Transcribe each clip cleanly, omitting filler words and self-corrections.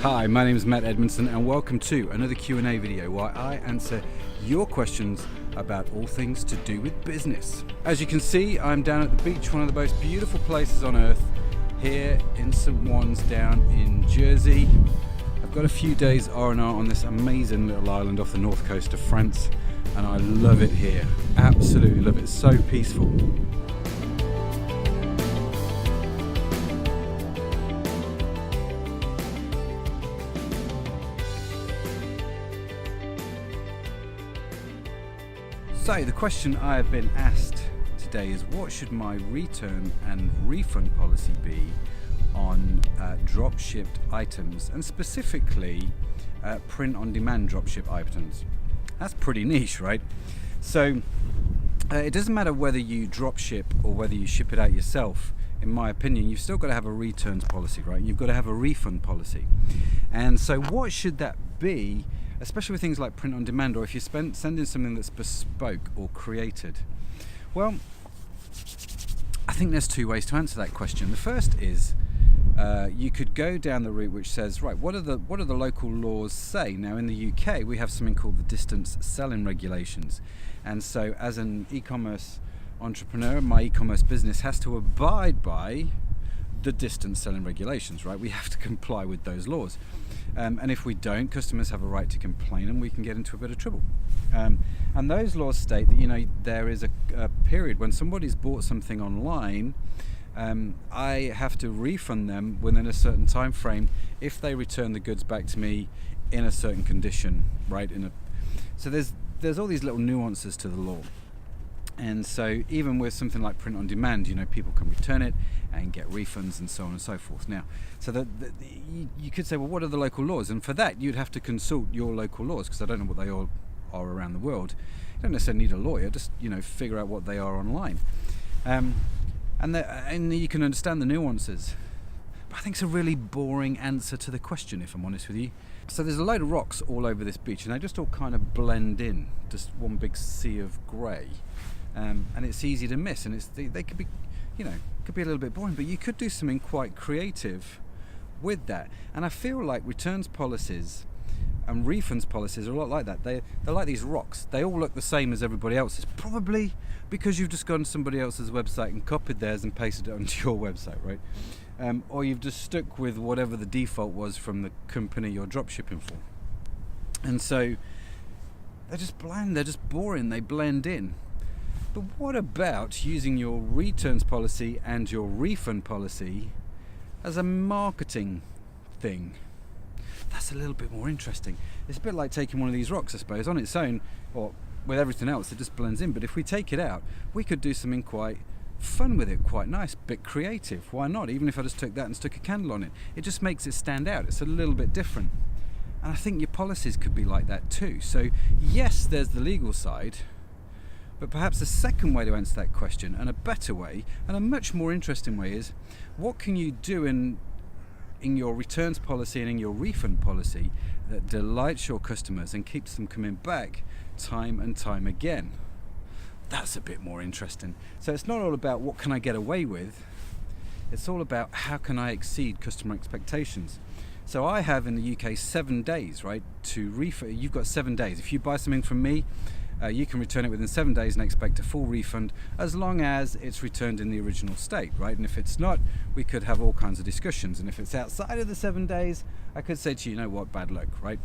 Hi, my name is Matt Edmundson and welcome to another Q&A video where I answer your questions about all things to do with business. As you can see, I'm down at the beach, one of the most beautiful places on earth, here in St. Juan's down in Jersey. I've got a few days R&R on this amazing little island off the north coast of France and I love it here, absolutely love it, it's so peaceful. So the question I have been asked today is, what should my return and refund policy be on drop-shipped items, and specifically print-on-demand drop-ship items? That's pretty niche, right? So it doesn't matter whether you drop-ship or whether you ship it out yourself. In my opinion, you've still got to have a returns policy, right? You've got to have a refund policy. And so what should that be, especially with things like print on demand, or if you're sending something that's bespoke or created? Well, I think there's two ways to answer that question. The first is you could go down the route which says, right, what do the local laws say? Now in the UK we have something called the distance selling regulations, and so as an e-commerce entrepreneur, my e-commerce business has to abide by the distance selling regulations, right? We have to comply with those laws, and if we don't, customers have a right to complain and we can get into a bit of trouble. And those laws state that there is a period when somebody's bought something online, I have to refund them within a certain time frame if they return the goods back to me in a certain condition, right? So there's all these little nuances to the law. And so even with something like print on demand, people can return it and get refunds and so on and so forth. Now, so you could say, well, what are the local laws? And for that, you'd have to consult your local laws, because I don't know what they all are around the world. You don't necessarily need a lawyer, just figure out what they are online. And you can understand the nuances. But I think it's a really boring answer to the question, if I'm honest with you. So there's a load of rocks all over this beach, and they just all kind of blend in, just one big sea of grey. And it's easy to miss, and they could be, could be a little bit boring, but you could do something quite creative with that. And I feel like returns policies and refunds policies are a lot like that. They're like these rocks. They all look the same as everybody else's, probably because you've just gone to somebody else's website and copied theirs and pasted it onto your website, right? Or you've just stuck with whatever the default was from the company you're drop shipping for. And so they're just bland, they're just boring, they blend in. But what about using your returns policy and your refund policy as a marketing thing? That's a little bit more interesting. It's a bit like taking one of these rocks, I suppose, on its own, or with everything else, it just blends in. But if we take it out, we could do something quite fun with it, quite nice, bit creative. Why not? Even if I just took that and stuck a candle on it, it just makes it stand out. It's a little bit different. And I think your policies could be like that too. So yes, there's the legal side, but perhaps a second way to answer that question, and a better way, and a much more interesting way, is what can you do in your returns policy and in your refund policy that delights your customers and keeps them coming back time and time again? That's a bit more interesting. So it's not all about what can I get away with, it's all about how can I exceed customer expectations. So I have in the UK 7 days, right, to refund. You've got 7 days. If you buy something from me, you can return it within 7 days and expect a full refund, as long as it's returned in the original state, right? And if it's not, we could have all kinds of discussions. And if it's outside of the 7 days, I could say to you, what, bad luck, right?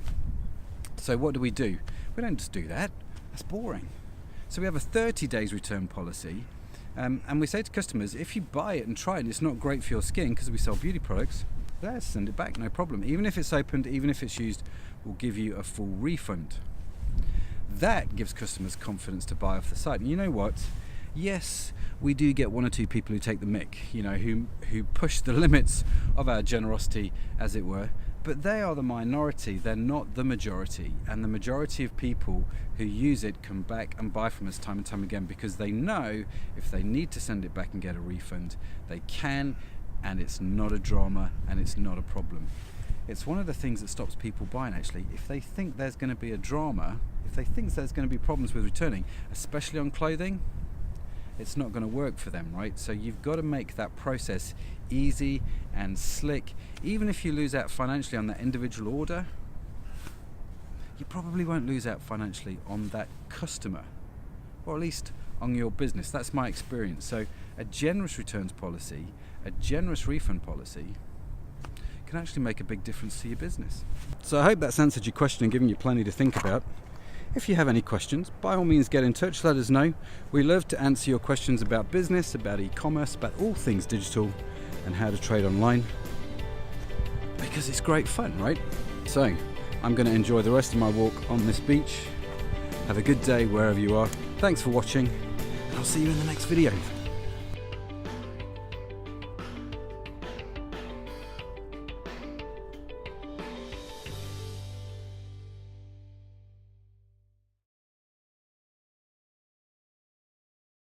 So what do? We don't just do that. That's boring. So we have a 30 days return policy, and we say to customers, if you buy it and try it and it's not great for your skin, because we sell beauty products, let's send it back, no problem. Even if it's opened, even if it's used, we'll give you a full refund. That gives customers confidence to buy off the site. And you know what? Yes, we do get one or two people who take the mick, who push the limits of our generosity, as it were, but they are the minority, they're not the majority. And the majority of people who use it come back and buy from us time and time again, because they know if they need to send it back and get a refund, they can, and it's not a drama and it's not a problem. It's one of the things that stops people buying, actually. If they think there's going to be a drama, if they think there's going to be problems with returning, especially on clothing, it's not going to work for them, right? So you've got to make that process easy and slick. Even if you lose out financially on that individual order, you probably won't lose out financially on that customer, or at least on your business. That's my experience. So a generous returns policy, a generous refund policy can actually make a big difference to your business. So I hope that's answered your question and given you plenty to think about. If you have any questions, by all means get in touch, let us know. We love to answer your questions about business, about e-commerce, about all things digital and how to trade online, because it's great fun, right? So I'm going to enjoy the rest of my walk on this beach. Have a good day wherever you are. Thanks for watching, and I'll see you in the next video.